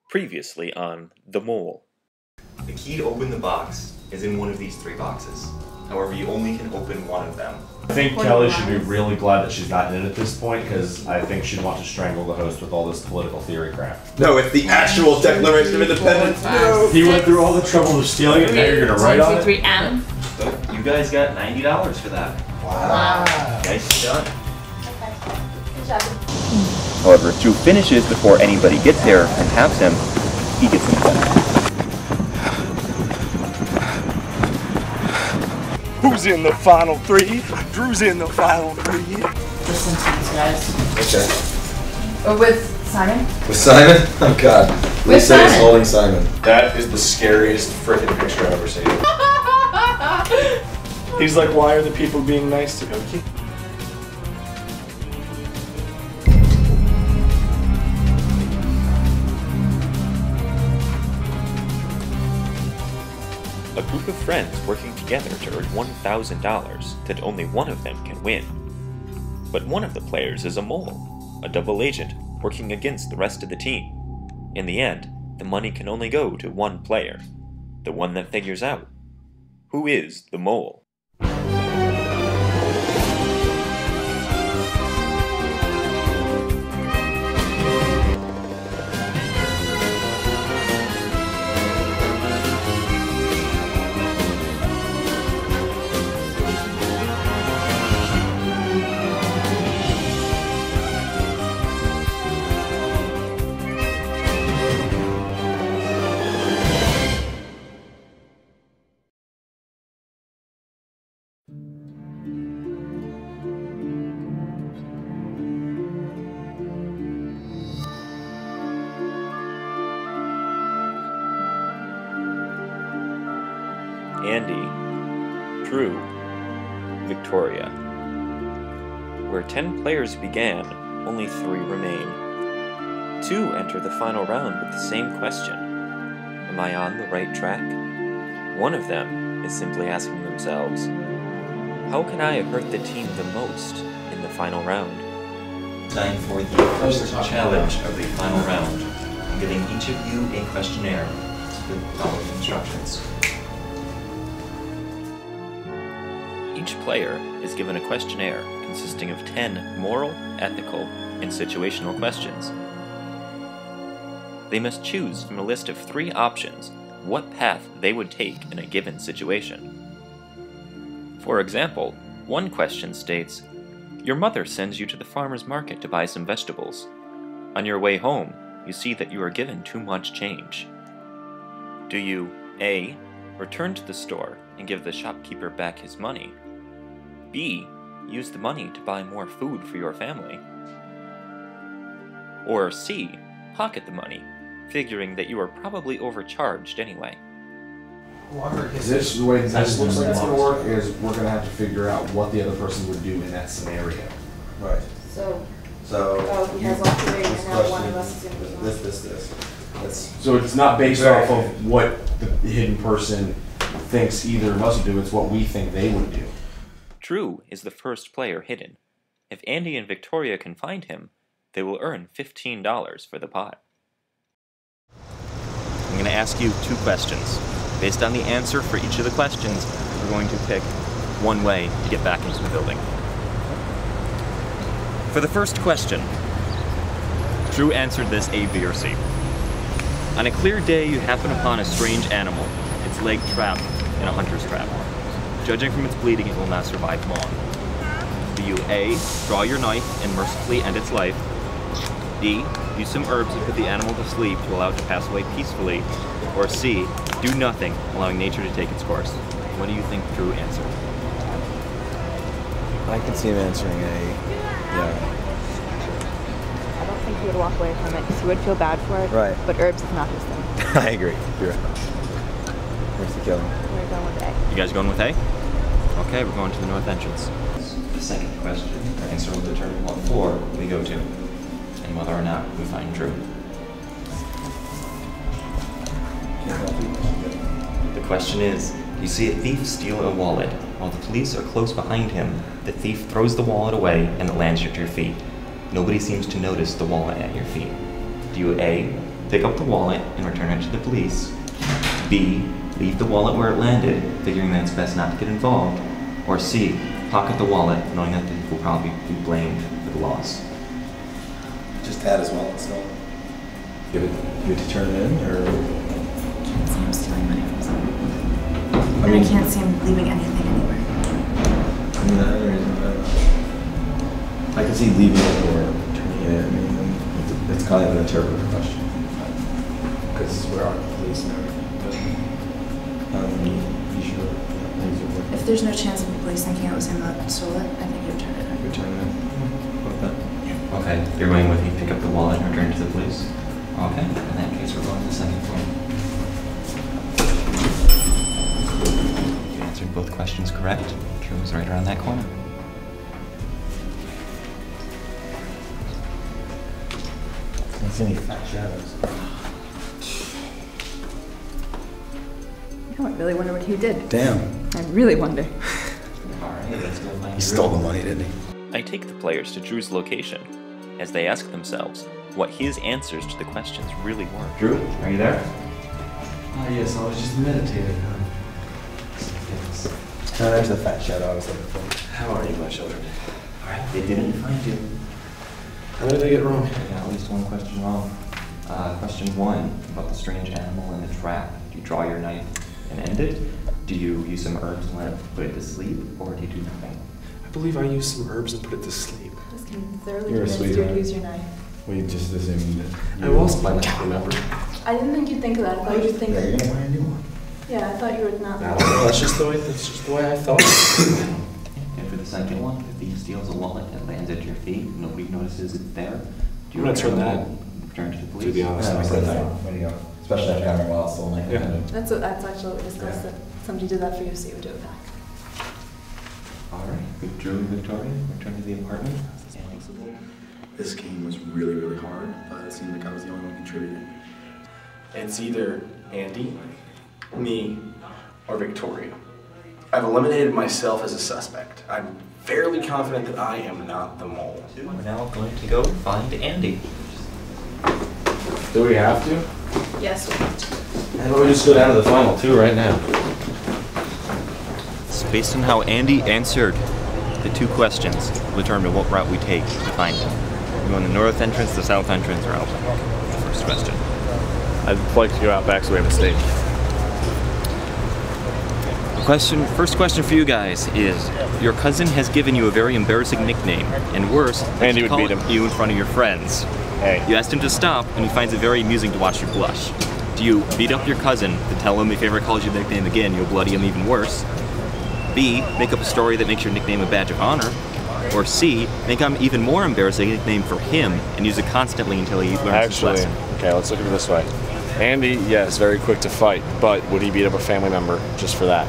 Previously on The Mole. The key to open the box is in one of these three boxes. However, you only can open one of them. I think Kelly should be really glad that she's gotten in at this point, because I think she'd want to strangle the host with all this political theory crap. No, it's the actual Declaration of Independence. No. He went through all the trouble of stealing it, and now you're going to write on it? 3M. So, you guys got $90 for that. Wow. Nice done. Good job. However, if Drew finishes before anybody gets there and halves him, he gets them back. Who's in the final three? Drew's in the final three. Listen to these guys. Okay. Or with Simon? With Simon? Oh god. Lisa is Simon. holding Simon. That is the scariest frickin' picture I've ever seen. He's like, why are the people being nice to him? A group of friends working together to earn $1,000 that only one of them can win. But one of the players is a mole, a double agent working against the rest of the team. In the end, the money can only go to one player, the one that figures out who is the mole. Andy, Drew, Victoria. Where 10 players began, only 3 remain. 2 enter the final round with the same question. Am I on the right track? One of them is simply asking themselves, how can I hurt the team the most in the final round? Time for the first challenge of the final round. I'm giving each of you a questionnaire with the following instructions. Each player is given a questionnaire consisting of 10 moral, ethical, and situational questions. They must choose from a list of 3 options what path they would take in a given situation. For example, one question states, your mother sends you to the farmer's market to buy some vegetables. On your way home, you see that you are given too much change. Do you A. return to the store and give the shopkeeper back his money? B. Use the money to buy more food for your family? Or C. Pocket the money, figuring that you are probably overcharged anyway? This, the way this looks like it's going to work is we're going to have to figure out what the other person would do in that scenario. Right. So he you- has lots of ratings, this and now one question, of us is going to be one. This. That's So it's not based Very off of what the hidden person thinks either of us would do, it's what we think they would do. Drew is the first player hidden. If Andy and Victoria can find him, they will earn $15 for the pot. I'm going to ask you 2 questions. Based on the answer for each of the questions, we're going to pick one way to get back into the building. For the first question, Drew answered this A, B, or C. On a clear day, you happen upon a strange animal, its leg trapped in a hunter's trap. Judging from its bleeding, it will not survive long. Do you A, draw your knife and mercifully end its life? B, use some herbs and put the animal to sleep to allow it to pass away peacefully? Or C, do nothing, allowing nature to take its course? What do you think Drew answered? I can see him answering A. Yeah. I don't think he would walk away from it because he would feel bad for it. Right. But herbs is not his thing. I agree. You're right. Where's the killing? We're going with A. You guys going with A? Okay, we're going to the north entrance. The second question, our answer will determine what floor we go to, and whether or not we find Drew. The question is, you see a thief steal a wallet. While the police are close behind him, the thief throws the wallet away and it lands at your feet. Nobody seems to notice the wallet at your feet. Do you A, pick up the wallet and return it to the police. B, leave the wallet where it landed, figuring that it's best not to get involved. Or C, pocket the wallet, knowing that it will probably be blamed for the loss. Just had his wallet stolen. Give it to turn it in, or? Can't see him stealing money from someone. I mean, I can't see him leaving anything anywhere. I mean, that other reason, I can see leaving it or turning it in. I mean, it's kind of an interpretive question. Because we're on the police and everything. You sure? Yeah, things are working. If there's no chance of the police thinking it was him that stole it, I think he would turn it in. Return it in. What about that? Okay, you're going with me, pick up the wallet and return it to the police? Okay, in that case, we're going to the second floor. You answered both questions correct. Drew was right around that corner. I don't see any fat shadows. I really wonder what he did. Damn. I really wonder. Alright, let's go find He stole the money, didn't he? I take the players to Drew's location as they ask themselves what his answers to the questions really were. Drew, are you there? Yes, I was just meditating. No, there's the fat shadow I was looking for. How are you, my children? Alright, they didn't find you. How did I get wrong? You got at least one question wrong. Question 1, about the strange animal in the trap. Do you draw your knife and end it? Do you use some herbs and let it put it to sleep? Or do you do nothing? I believe I used some herbs and put it to sleep. Just thoroughly You're a convinced you sweetheart. would use your knife. We just assumed that. I lost my knife, remember? I didn't think you'd think of that. I thought you'd think. Yeah, you're gonna buy a new one. Yeah, I thought you would not. That's just the way I thought. And for the second one, if he steals a wallet and lands at your feet, nobody notices it's there. Do you I'm gonna turn that, return to the police? to be honest. Yeah, there you go. Especially after having a wallet stolen. Yeah. That's actually what we discussed. That somebody did that for you, so you would do it back. Alright, with Drew and Victoria, return to the apartment. This game was really, really hard, but it seemed like I was the only one contributing. It's either Andy, me, or Victoria. I've eliminated myself as a suspect. I'm fairly confident that I am not the mole. We're now going to go find Andy. Do we have to? Yes. How about we just go down to the final two right now? It's based on how Andy answered the two questions will determine what route we take to find him. We go in the north entrance, the south entrance, or out back. First question. I'd like to go out back so we have a stage. First question for you guys is, your cousin has given you a very embarrassing nickname, and worse, Andy would calling beat him. you in front of your friends. Hey. You asked him to stop, and he finds it very amusing to watch you blush. Do you beat up your cousin to tell him if he ever calls you the nickname again, you'll bloody him even worse? B, make up a story that makes your nickname a badge of honor? Or C, make up an even more embarrassing nickname for him and use it constantly until he learns his lesson? Okay, let's look at it this way. Andy, yes, very quick to fight, but would he beat up a family member just for that?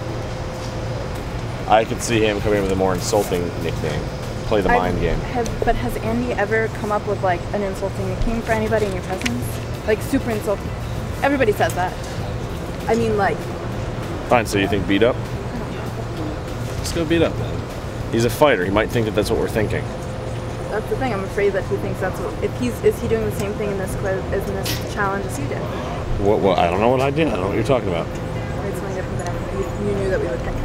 I could see him coming in with a more insulting nickname. Play the mind game. But has Andy ever come up with like an insulting nickname for anybody in your presence? Like super insulting. Everybody says that. I mean, like. Fine, so you think beat up? Let's go beat up then. He's a fighter. He might think that that's what we're thinking. That's the thing. I'm afraid that he thinks that's what. Is he doing the same thing in this challenge as you did? What? I don't know what I did. I don't know what you're talking about. Or it's something different than you knew that we would think.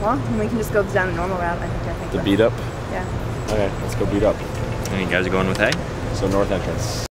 Well, we can just go down the normal route. I think. The beat up? Yeah. Okay, let's go beat up. And you guys are going with A? So north entrance.